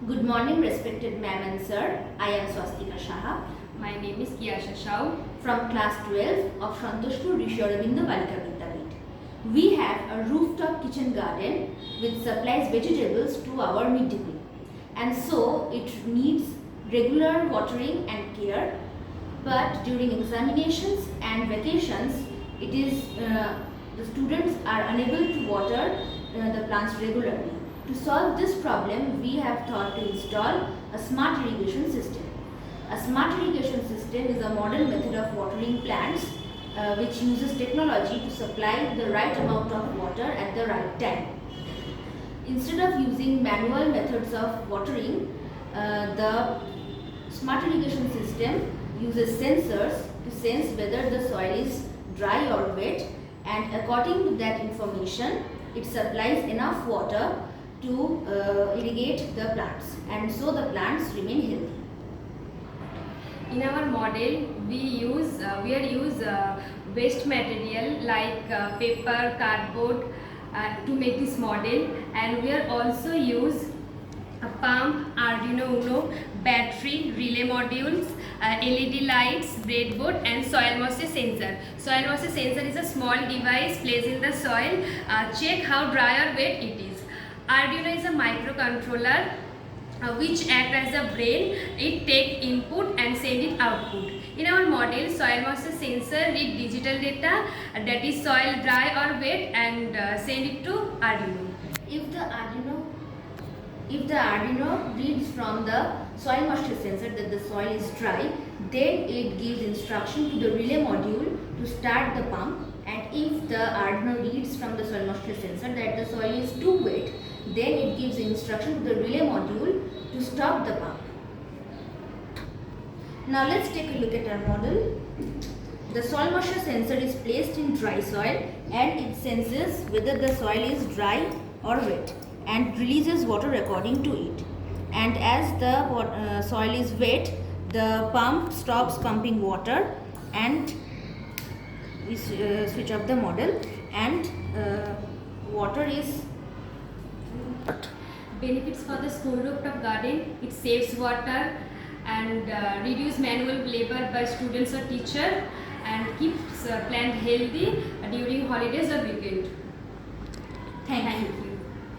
Good morning, respected ma'am and sir. I am Swastika Shaha My name is Kiyasha Shao. from class 12 of Santoshpur Rishi Aurobindo Balika Vidyapeeth. We have a rooftop kitchen garden which supplies vegetables to our midday meal, and so it needs regular watering and care. But during examinations and vacations, it is the students are unable to water the plants regularly. To solve this problem, we have thought to install a smart irrigation system. A smart irrigation system is a modern method of watering plants which uses technology to supply the right amount of water at the right time. Instead of using manual methods of watering, the smart irrigation system uses sensors to sense whether the soil is dry or wet, and according to that information, it supplies enough water to irrigate the plants, and so the plants remain healthy. In our model, we are use waste material like paper, cardboard to make this model, and we are also use a pump, Arduino Uno, battery, relay modules, LED lights, breadboard, and soil moisture sensor. Soil moisture sensor is a small device placed in the soil. Check how dry or wet it is. Arduino is a microcontroller which act as a brain. It take input and send it output. In our model, soil moisture sensor read digital data that is soil dry or wet and send it to Arduino. If the Arduino reads from the soil moisture sensor that the soil is dry, then it gives instruction to the relay module to start the pump. And if the Arduino reads from the soil moisture sensor that the soil is too wet, then it gives instruction to the relay module to stop the pump. Now let's take a look at our model. The soil moisture sensor is placed in dry soil and it senses whether the soil is dry or wet and releases water according to it. And as the soil is wet, the pump stops pumping water, and we switch off the model, and water is. Benefits for the school rooftop garden: it saves water and reduce manual labor by students or teacher, and keeps plant healthy during holidays or weekend. Thank you.